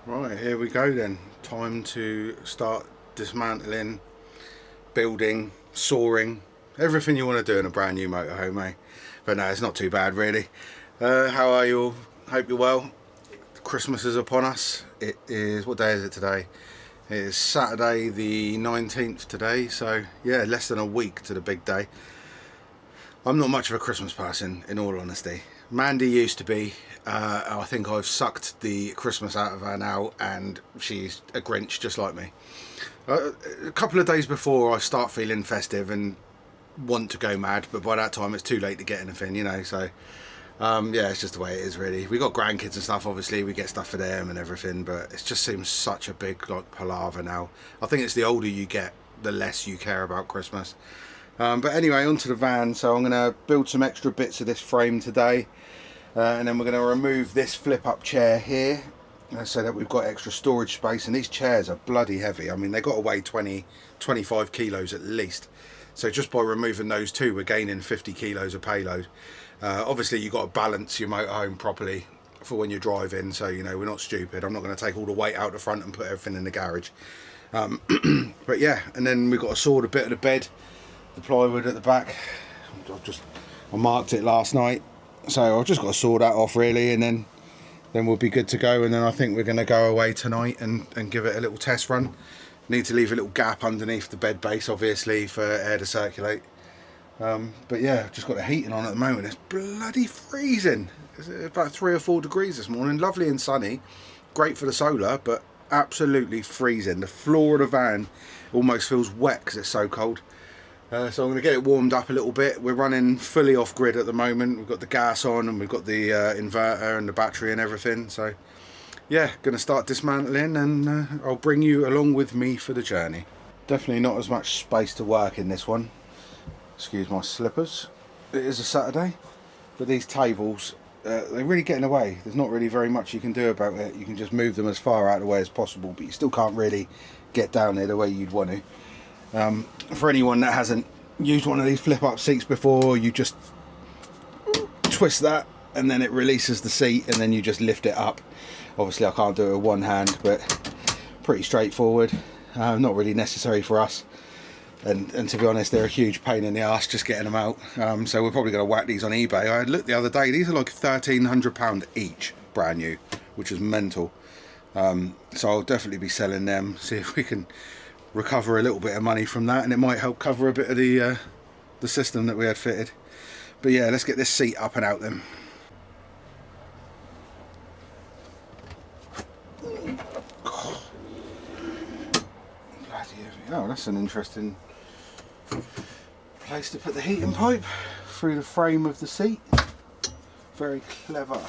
Right, here we go then. Time to start dismantling, building, sawing, everything you want to do in a brand new motorhome, eh? But no, it's not too bad really. How are you all? Hope you're well. Christmas is upon us. It is, what day is it today? It is Saturday the 19th today, so yeah, less than a week to the big day. I'm not much of a Christmas person, in all honesty. Mandy used to be. I think I've sucked the Christmas out of her now, and she's a Grinch just like me. A couple of days before I start feeling festive and want to go mad, but by that time it's too late to get anything, you know. So yeah, it's just the way it is really. We got grandkids and stuff, obviously we get stuff for them and everything, but it just seems such a big like palaver now. I think it's the older you get, the less you care about Christmas. But anyway, onto the van. So I'm going to build some extra bits of this frame today, and then we're going to remove this flip up chair here, so that we've got extra storage space. And these chairs are bloody heavy. I mean, they got to weigh 25 kilos at least. So just by removing those two, we're gaining 50 kilos of payload. Obviously you've got to balance your motorhome properly for when you're driving, so you know, we're not stupid. I'm not going to take all the weight out the front and put everything in the garage. But yeah, and then we've got to saw a bit of the bed, the plywood at the back. I marked it last night, so I've just got to saw that off really, and then we'll be good to go. And then I think we're going to go away tonight and give it a little test run. Need to leave a little gap underneath the bed base, obviously, for air to circulate. But yeah, I've just got the heating on at the moment. It's bloody freezing. It's about 3 or 4 degrees this morning. Lovely and sunny, great for the solar, but absolutely freezing. The floor of the van almost feels wet because it's so cold. So I'm going to get it warmed up a little bit. We're running fully off grid at the moment. We've got the gas on, and we've got the inverter and the battery and everything. So yeah, going to start dismantling, and I'll bring you along with me for the journey. Definitely not as much space to work in this one. Excuse my slippers. It is a Saturday, but these tables, they're really getting away. There's not really very much you can do about it. You can just move them as far out of the way as possible, but you still can't really get down there the way you'd want to. For anyone that hasn't used one of these flip up seats before, you just twist that and then it releases the seat, and then you just lift it up. Obviously I can't do it with one hand, but pretty straightforward. Not really necessary for us, and to be honest, they're a huge pain in the arse just getting them out. So we're probably going to whack these on eBay. I looked the other day, these are like £1,300 each, brand new, which is mental. So I'll definitely be selling them, see if we can recover a little bit of money from that, and it might help cover a bit of the system that we had fitted. But yeah, let's get this seat up and out then. Oh, that's an interesting place to put the heating pipe, through the frame of the seat. Very clever.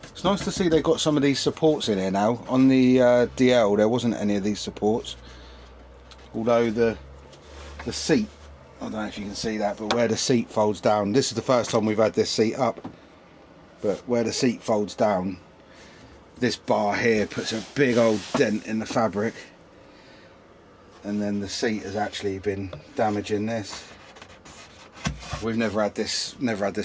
It's nice to see they've got some of these supports in here now. On the DL there wasn't any of these supports, although the seat, I don't know if you can see that, but where the seat folds down, this is the first time we've had this seat up, but where the seat folds down, this bar here puts a big old dent in the fabric, and then the seat has actually been damaging this. We've never had this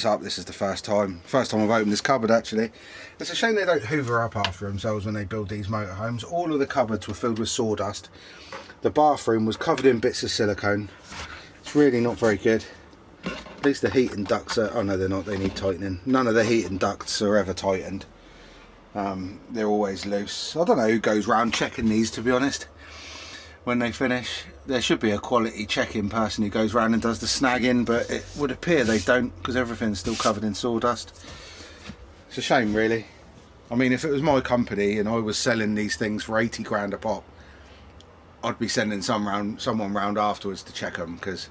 up. This is the first time I've opened this cupboard actually. It's a shame they don't hoover up after themselves when they build these motorhomes. All of the cupboards were filled with sawdust. The bathroom was covered in bits of silicone. It's really not very good. At least the heating ducts are, oh no they're not, they need tightening. None of the heating ducts are ever tightened. They're always loose. I don't know who goes round checking these, to be honest. When they finish, there should be a quality check-in person who goes around and does the snagging, but it would appear they don't, because everything's still covered in sawdust. It's a shame really. I mean, if it was my company and I was selling these things for 80 grand a pop, I'd be sending someone round afterwards to check them, because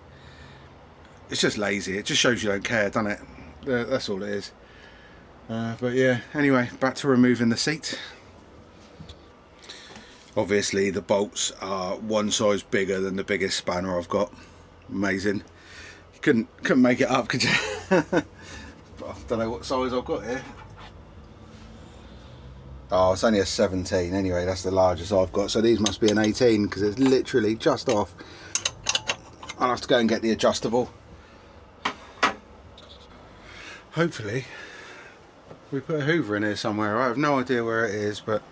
it's just lazy. It just shows you don't care, doesn't it? That's all it is. But yeah, anyway, back to removing the seat. Obviously the bolts are one size bigger than the biggest spanner I've got. Amazing. You couldn't make it up, could you? I don't know what size I've got here. Oh, it's only a 17 anyway, that's the largest I've got. So these must be an 18 because it's literally just off. I'll have to go and get the adjustable. Hopefully we put a hoover in here somewhere. I have no idea where it is, but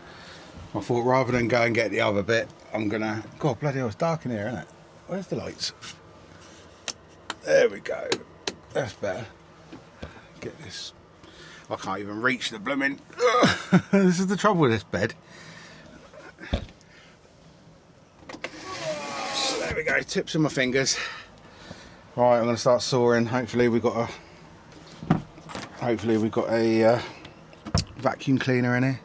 I thought rather than go and get the other bit, I'm gonna, God bloody hell, it's dark in here, isn't it? Where's the lights? There we go, that's better. Get this, I can't even reach the blooming, this is the trouble with this bed. So there we go, tips of my fingers. Right, I'm gonna start sawing. Hopefully we've got a vacuum cleaner in here.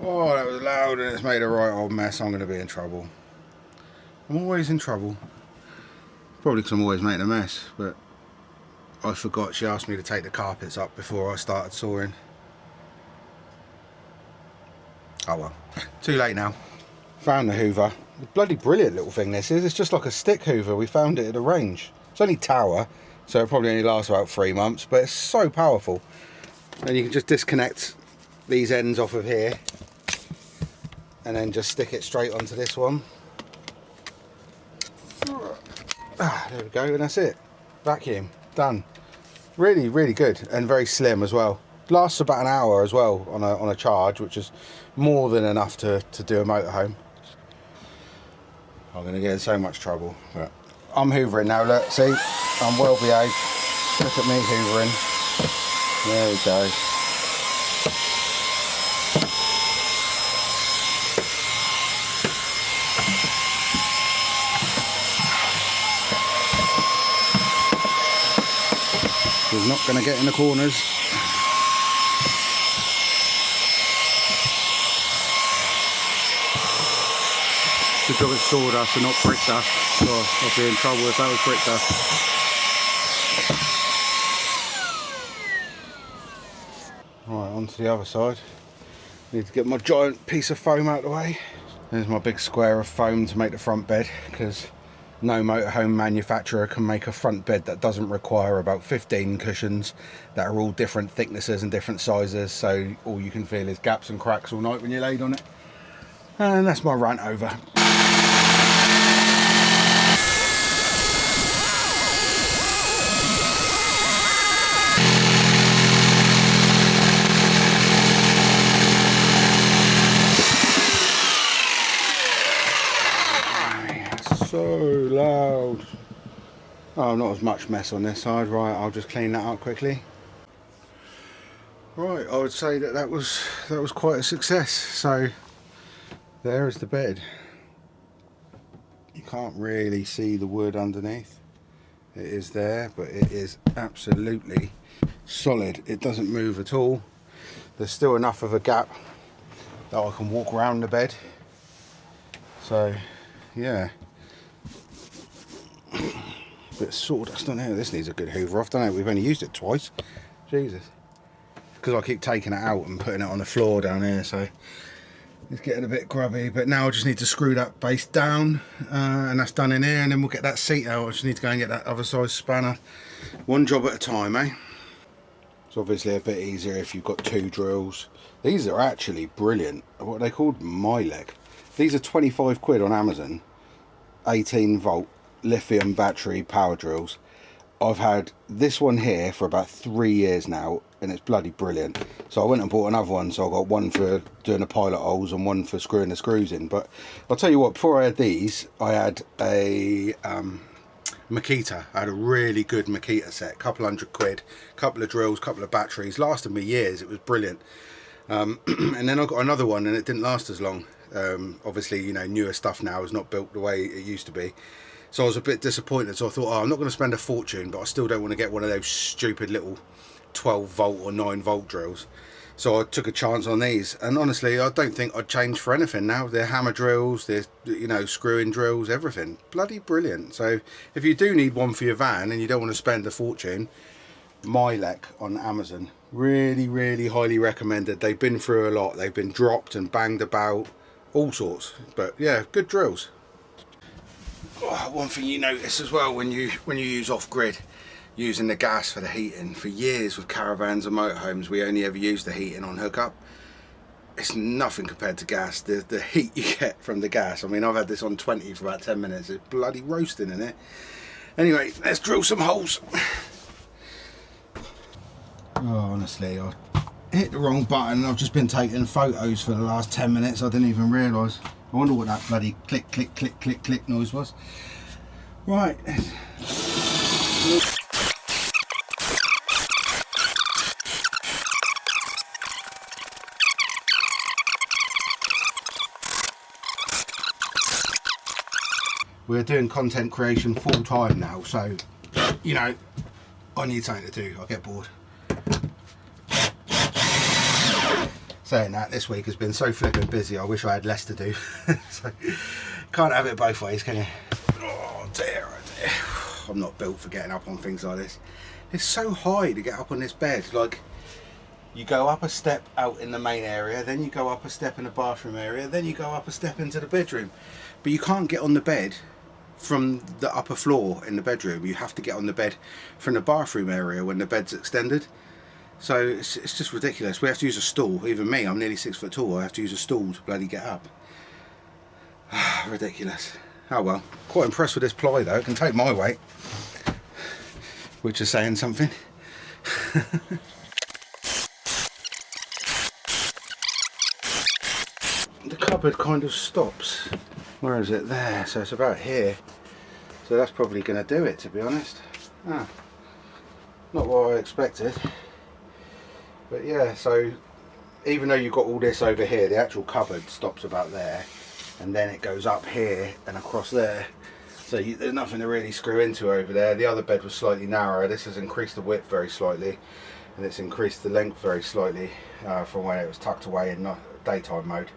Oh, that was loud and it's made a right old mess. I'm going to be in trouble. I'm always in trouble. Probably because I'm always making a mess, but I forgot she asked me to take the carpets up before I started sawing. Oh well, too late now. Found the hoover. A bloody brilliant little thing this is. It's just like a stick hoover. We found it at a range. It's only tower, so it probably only lasts about 3 months, but it's so powerful. And you can just disconnect these ends off of here and then just stick it straight onto this one. There we go, and that's it. Vacuum, done. Really, really good, and very slim as well. Lasts about an hour as well on a charge, which is more than enough to do a motorhome. I'm going to get in so much trouble, but I'm hoovering now, look, see? I'm well behaved. Look at me hoovering. There we go. He's not going to get in the corners. Good job it's sawdust and not brick dust. Oh, I'd be in trouble if that was brick dust. Right, on to the other side. Need to get my giant piece of foam out of the way. There's my big square of foam to make the front bed, because no motorhome manufacturer can make a front bed that doesn't require about 15 cushions that are all different thicknesses and different sizes, so all you can feel is gaps and cracks all night when you're laid on it. And that's my rant over. So loud. Oh, not as much mess on this side. Right, I'll just clean that up quickly. Right, I would say that was quite a success. So there is the bed. You can't really see the wood underneath. It is there, but it is absolutely solid. It doesn't move at all. There's still enough of a gap that I can walk around the bed. So yeah. Bit of sawdust on here. This needs a good hoover off, don't it? We've only used it twice. Jesus. Because I keep taking it out and putting it on the floor down here, so it's getting a bit grubby. But now I just need to screw that base down, and that's done in here, and then we'll get that seat out. I just need to go and get that other size spanner. One job at a time, eh? It's obviously a bit easier if you've got 2 drills. These are actually brilliant. What are they called? Milec. These are 25 quid on Amazon. 18 volt. Lithium battery power drills. I've had this one here for about 3 years now, and it's bloody brilliant. So I went and bought another one, so I got one for doing the pilot holes and one for screwing the screws in. But I'll tell you what, before I had these, I had a Makita. I had a really good Makita set, couple hundred quid, couple of drills, couple of batteries, lasted me years. It was brilliant. And then I got another one and it didn't last as long. Obviously, you know, newer stuff now is not built the way it used to be. So I was a bit disappointed, so I thought, oh, I'm not going to spend a fortune, but I still don't want to get one of those stupid little 12 volt or 9 volt drills. So I took a chance on these, and honestly, I don't think I'd change for anything now. They're hammer drills, they're, you know, screw-in drills, everything. Bloody brilliant. So if you do need one for your van and you don't want to spend a fortune, Milec on Amazon. Really, really highly recommended. They've been through a lot. They've been dropped and banged about, all sorts. But yeah, good drills. Oh, one thing you notice as well when you use off-grid, using the gas for the heating. For years with caravans and motorhomes, we only ever used the heating on hookup. It's nothing compared to gas. The heat you get from the gas. I mean, I've had this on 20 for about 10 minutes. It's bloody roasting in it. Anyway, let's drill some holes. Oh, honestly, I hit the wrong button. I've just been taking photos for the last 10 minutes. I didn't even realise. I wonder what that bloody click, click, click, click, click noise was. Right. We're doing content creation full time now, so, you know, I need something to do. I get bored. Saying that, this week has been so flipping busy, I wish I had less to do. So, can't have it both ways, can you? Oh dear, oh dear. I'm not built for getting up on things like this. It's so high to get up on this bed. Like, you go up a step out in the main area, then you go up a step in the bathroom area, then you go up a step into the bedroom. But you can't get on the bed from the upper floor in the bedroom. You have to get on the bed from the bathroom area when the bed's extended. So it's just ridiculous. We have to use a stool. Even me, I'm nearly 6 foot tall. I have to use a stool to bloody get up. Ridiculous. Oh well. Quite impressed with this ply though. It can take my weight, which is saying something. The cupboard kind of stops. Where is it? There. So it's about here. So that's probably going to do it, to be honest. Ah, not what I expected. But yeah, so even though you've got all this over here, the actual cupboard stops about there, and then it goes up here and across there. So there's nothing to really screw into over there. The other bed was slightly narrower. This has increased the width very slightly, and it's increased the length very slightly from when it was tucked away in daytime mode.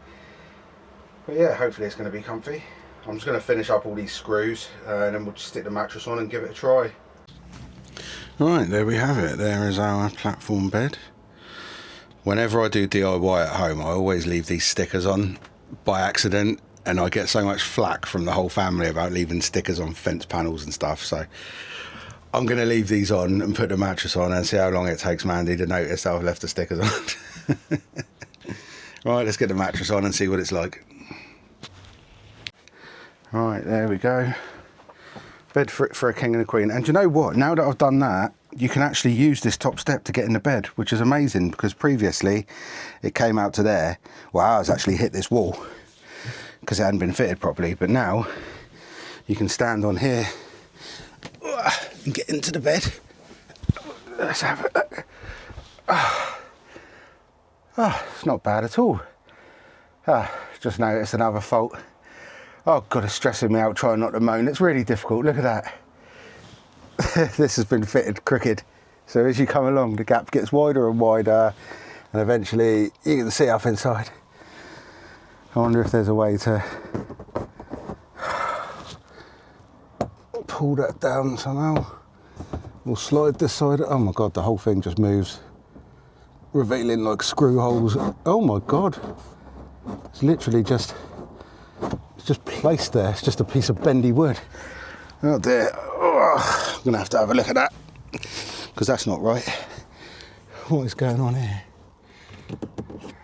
But yeah, hopefully it's going to be comfy. I'm just going to finish up all these screws and then we'll just stick the mattress on and give it a try. Right, there we have it. There is our platform bed. Whenever I do DIY at home, I always leave these stickers on by accident, and I get so much flack from the whole family about leaving stickers on fence panels and stuff. So I'm going to leave these on and put the mattress on and see how long it takes Mandy to notice that I've left the stickers on. Right, let's get the mattress on and see what it's like. Right, there we go. Bed for a king and a queen. And you know what? Now that I've done that, you can actually use this top step to get in the bed, which is amazing, because previously it came out to there. Well, ours actually hit this wall because it hadn't been fitted properly. But now you can stand on here and get into the bed. Let's have it. It's not bad at all. Just noticed another fault. Oh God, it's stressing me out trying not to moan. It's really difficult. Look at that. This has been fitted crooked. So as you come along, the gap gets wider and wider, and eventually you can see up inside. I wonder if there's a way to pull that down somehow. We'll slide this side. Oh my God, the whole thing just moves, revealing like screw holes. Oh my God. It's literally just placed there. It's just a piece of bendy wood. Oh dear. Oh, I'm gonna have to have a look at that, because that's not right. What is going on here?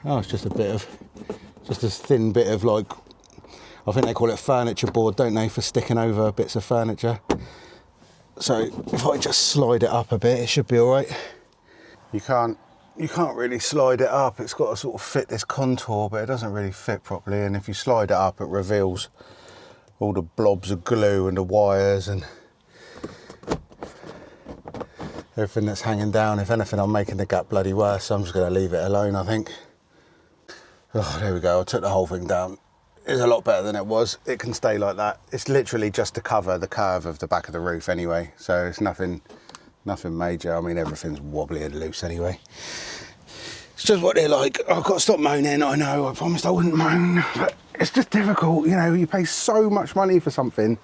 Oh, it's just a thin bit of, like, I think they call it furniture board, don't they, for sticking over bits of furniture. So if I just slide it up a bit, it should be all right. You can't really slide it up. It's got to sort of fit this contour, but it doesn't really fit properly. And if you slide it up, it reveals all the blobs of glue and the wires and everything that's hanging down. If anything, I'm making the gap bloody worse, so I'm just going to leave it alone, I think. Oh, there we go. I took the whole thing down. It's a lot better than it was. It can stay like that. It's literally just to cover the curve of the back of the roof anyway, so it's nothing major. I mean, everything's wobbly and loose anyway. It's just what they're like. I've got to stop moaning. I know, I promised I wouldn't moan, but it's just difficult. You know, you pay so much money for something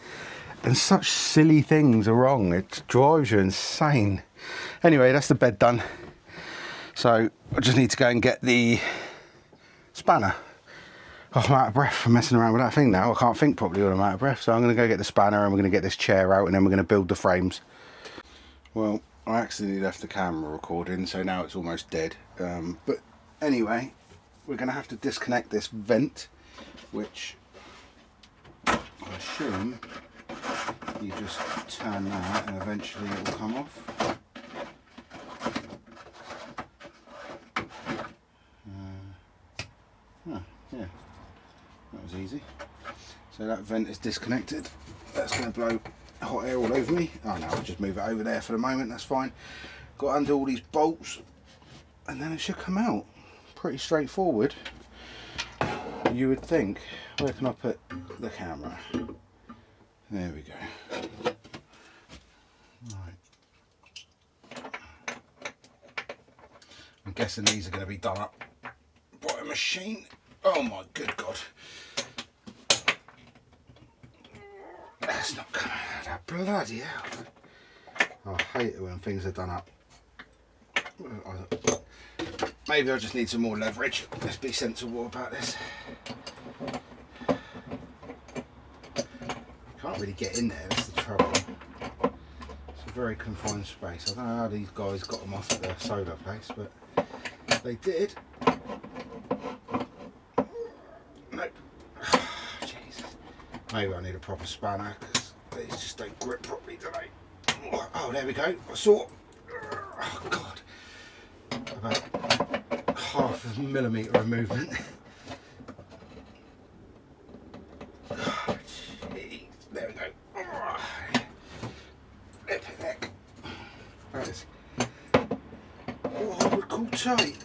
and such silly things are wrong. It drives you insane. Anyway, that's the bed done. So I just need to go and get the spanner. Oh, I'm out of breath from messing around with that thing now. I can't think properly when I'm out of breath. So I'm going to go get the spanner and we're going to get this chair out and then we're going to build the frames. Well, I accidentally left the camera recording, so now it's almost dead. But anyway, we're going to have to disconnect this vent, which I assume you just turn that and eventually it will come off. Yeah, that was easy. So that vent is disconnected. That's going to blow hot air all over me. Oh no, I'll just move it over there for the moment, that's fine. Got to undo all these bolts and then it should come out. Pretty straightforward, you would think. Where can I put the camera? There we go. Right. I'm guessing these are going to be done up by a machine. Oh my good God. That's not coming out of bloody hell. I hate it when things are done up. Maybe I just need some more leverage. Let's be sensible about this. Can't really get in there, that's the trouble. It's a very confined space. I don't know how these guys got them off at the soda place, but they did. Nope. Jesus. Maybe I need a proper spanner because these just don't grip properly today. Oh, there we go. I saw. Oh God. About half a millimetre of movement. Oh, jeez. There we go. Flipping heck. That is what I would call tight.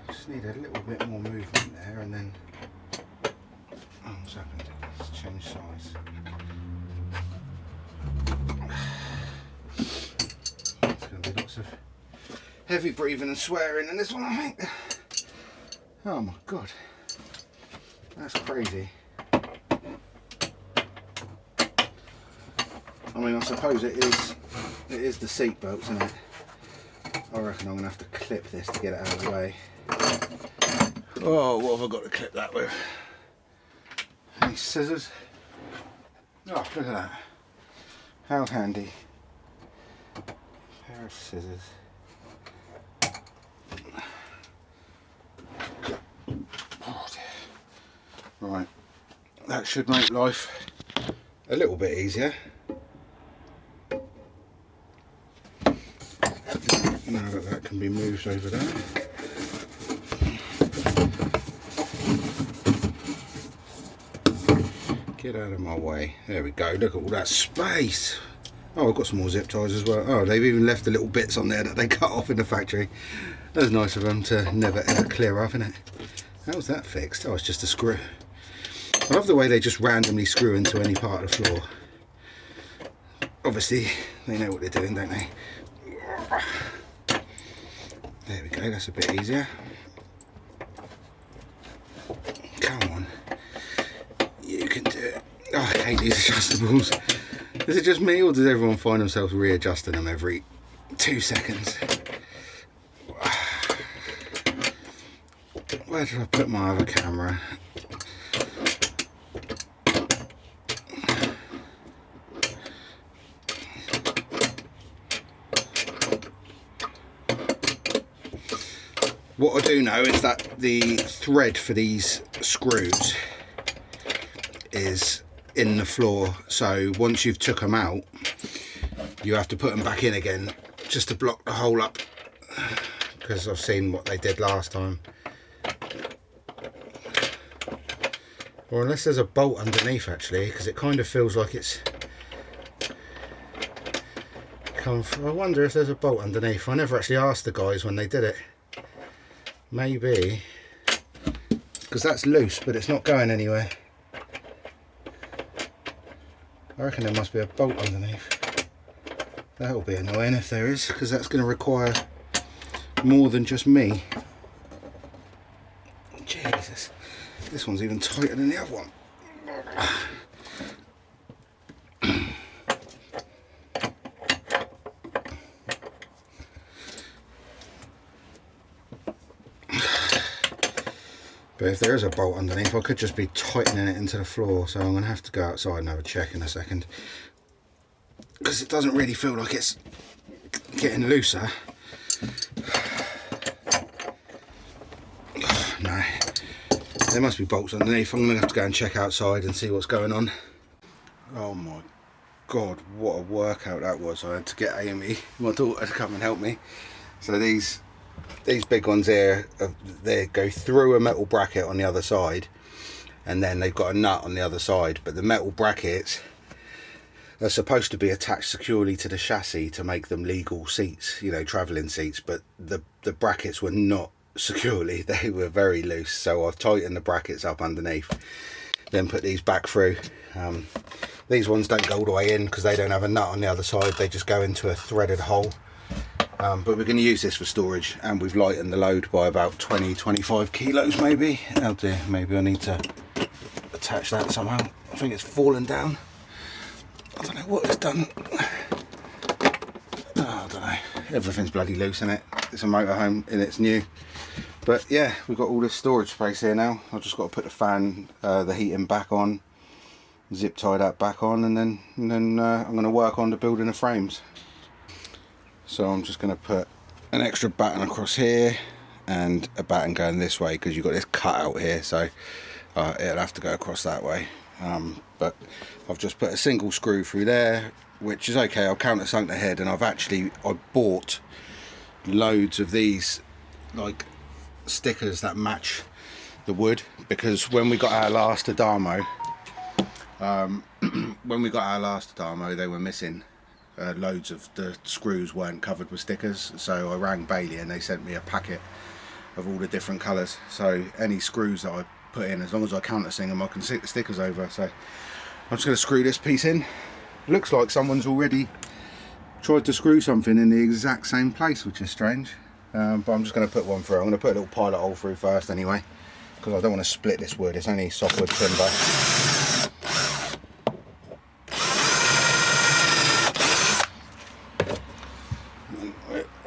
Just need a little bit more movement there and then. Oh, what's happened? It's changed size. There's going to be lots of heavy breathing and swearing in this one, I think. Oh my God. That's crazy. I mean, I suppose it is the seat belts, isn't it? I reckon I'm going to have to clip this to get it out of the way. Oh, what have I got to clip that with? Any scissors? Oh, look at that. How handy. Pair of scissors. Oh, right, that should make life a little bit easier. Now that that can be moved over there. Get out of my way. There we go. Look at all that space. Oh, I've got some more zip ties as well. Oh, they've even left the little bits on there that they cut off in the factory. That's nice of them to never ever clear up, isn't it? How's that fixed? Oh, it's just a screw. I love the way they just randomly screw into any part of the floor. Obviously, they know what they're doing, don't they? There we go, that's a bit easier. Come on. You can do it. Oh, I hate these adjustables. Is it just me, or does everyone find themselves readjusting them every 2 seconds? Where did I put my other camera? What I do know is that the thread for these screws is in the floor, so once you've took them out you have to put them back in again just to block the hole up, because I've seen what they did last time. Or unless there's a bolt underneath, actually, because it kind of feels like it's come from. I wonder if there's a bolt underneath. I never actually asked the guys when they did it. Maybe, because that's loose but it's not going anywhere. I reckon there must be a bolt underneath. That'll be annoying if there is, because that's going to require more than just me. Jesus, this one's even tighter than the other one. But if there is a bolt underneath, I could just be tightening it into the floor, so I'm going to have to go outside and have a check in a second. because it doesn't really feel like it's getting looser. No, there must be bolts underneath. I'm gonna have to go and check outside and see what's going on. Oh my god, what a workout that was. I had to get Amy, my daughter, to come and help me. So these big ones here, they go through a metal bracket on the other side, and then they've got a nut on the other side, but the metal brackets are supposed to be attached securely to the chassis to make them legal seats, you know, travelling seats, but the brackets were not securely, they were very loose. So I've tightened the brackets up underneath, then put these back through. These ones don't go all the way in because they don't have a nut on the other side, they just go into a threaded hole. But we're going to use this for storage, and we've lightened the load by about 20-25 kilos maybe. Oh dear, maybe I need to attach that somehow. I think it's fallen down. I don't know what it's done. Oh, I don't know. Everything's bloody loose in it. It's a motorhome and it's new. But yeah, we've got all this storage space here now. I've just got to put the fan, the heating back on, zip tie that back on, and then I'm going to work on the building the frames. So I'm just going to put an extra batten across here and a batten going this way, because you've got this cut out here, so it'll have to go across that way. But I've just put a single screw through there, which is okay. I'll countersunk the head, and I bought loads of these like stickers that match the wood, because when we got our last Adamo, they were missing. Loads of the screws weren't covered with stickers, so I rang Bailey and they sent me a packet of all the different colours. So any screws that I put in, as long as I countersink them, I can stick the stickers over. So I'm just going to screw this piece in. Looks like someone's already tried to screw something in the exact same place, which is strange. But I'm just going to put one through. I'm going to put a little pilot hole through first anyway, because I don't want to split this wood. It's only softwood timber.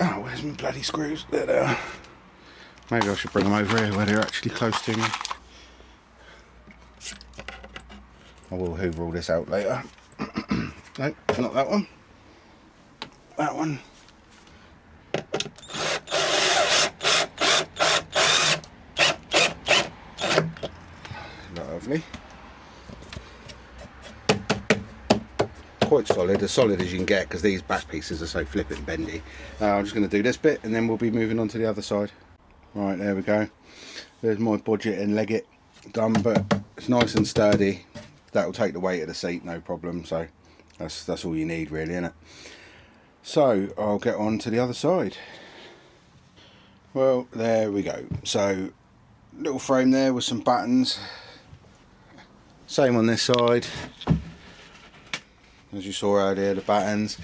Oh, where's my bloody screws? There they are. Maybe I should bring them over here where they're actually close to me. I will hoover all this out later. No, not that one. That one. Lovely. Quite solid, as solid as you can get, because these back pieces are so flipping bendy. I'm just going to do this bit and then we'll be moving on to the other side. Right, there we go. There's my budget and leg it done, but it's nice and sturdy. That'll take the weight of the seat, no problem. So that's all you need really, isn't it? So I'll get on to the other side. Well, there we go. So little frame there with some buttons. Same on this side. As you saw earlier, the buttons.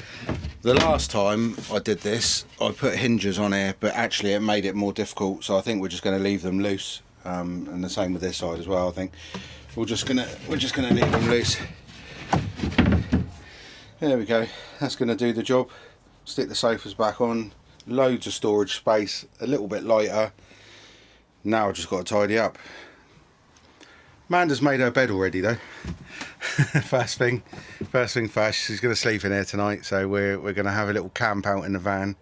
The last time I did this, I put hinges on here, but actually it made it more difficult, so I think we're just going to leave them loose. And the same with this side as well. I think we're just gonna leave them loose. There we go. That's going to do the job. Stick the sofas back on. Loads of storage space. A little bit lighter. Now I've just got to tidy up. Amanda's made her bed already though. First thing first, she's going to sleep in here tonight, so we're going to have a little camp out in the van,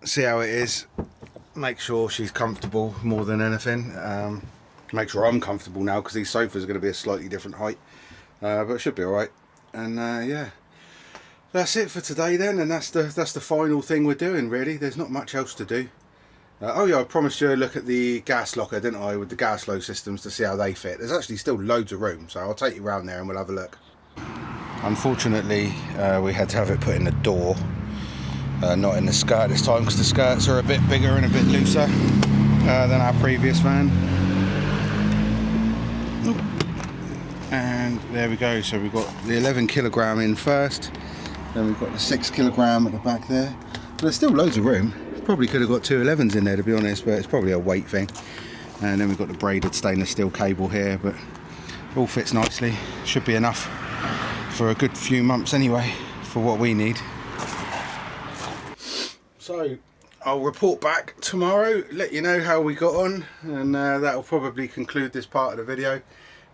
see how it is, make sure she's comfortable more than anything, make sure I'm comfortable now, because these sofas are going to be a slightly different height, but it should be alright. And yeah, that's it for today then, and that's the final thing we're doing really. There's not much else to do. Oh yeah, I promised you a look at the gas locker, didn't I, with the gas flow systems, to see how they fit. There's actually still loads of room, so I'll take you around there and we'll have a look. Unfortunately, we had to have it put in the door, not in the skirt this time, because the skirts are a bit bigger and a bit looser than our previous van. And there we go, so we've got the 11 kilogram in first, then we've got the 6 kilogram at the back there. But there's still loads of room. Probably could have got 2 11s in there, to be honest, but it's probably a weight thing. And then we've got the braided stainless steel cable here, but it all fits nicely. Should be enough for a good few months anyway, for what we need. So I'll report back tomorrow, let you know how we got on, and that'll probably conclude this part of the video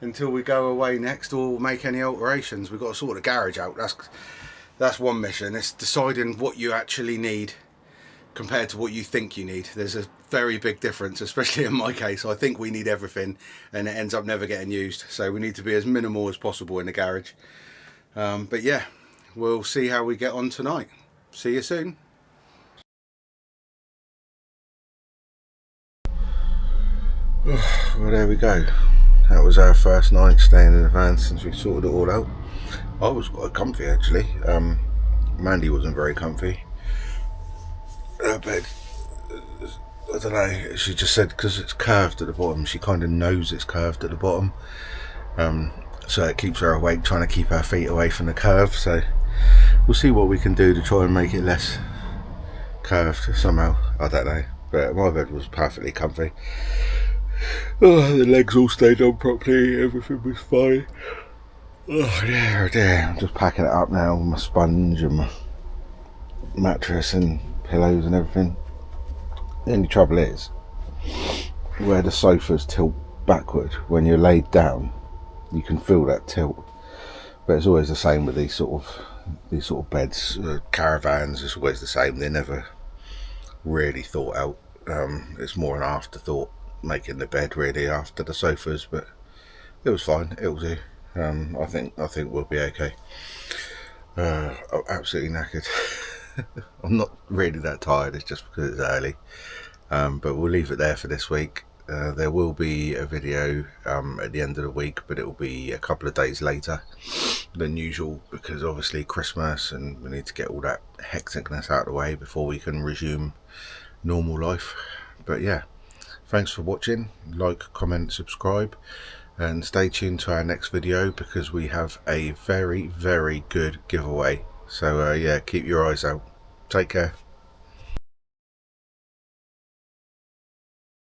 until we go away next or make any alterations. We've got to sort the garage out. That's one mission. It's deciding what you actually need compared to what you think you need. There's a very big difference, especially in my case. I think we need everything and it ends up never getting used. So we need to be as minimal as possible in the garage. But yeah, we'll see how we get on tonight. See you soon. Well, there we go. That was our first night staying in the van since we sorted it all out. I was quite comfy actually. Mandy wasn't very comfy. Her bed, I don't know, she just said because it's curved at the bottom, she kind of knows it's curved at the bottom. So it keeps her awake, trying to keep her feet away from the curve. So we'll see what we can do to try and make it less curved somehow. I don't know, but my bed was perfectly comfy. Oh, the legs all stayed on properly, everything was fine. Oh dear, oh dear. I'm just packing it up now with my sponge and my mattress and pillows and everything. The only trouble is where the sofas tilt backward when you're laid down, you can feel that tilt. But it's always the same with these sort of beds, caravans. It's always the same. They're never really thought out. It's more an afterthought, making the bed really after the sofas. But it was fine. It'll do. I think we'll be okay. I'm absolutely knackered. I'm not really that tired. It's just because it's early. But we'll leave it there for this week. There will be a video at the end of the week, but it will be a couple of days later than usual because obviously Christmas and we need to get all that hecticness out of the way before we can resume normal life. But yeah, thanks for watching. Like, comment, subscribe, and stay tuned to our next video because we have a very, very good giveaway. So yeah, keep your eyes out. Take care.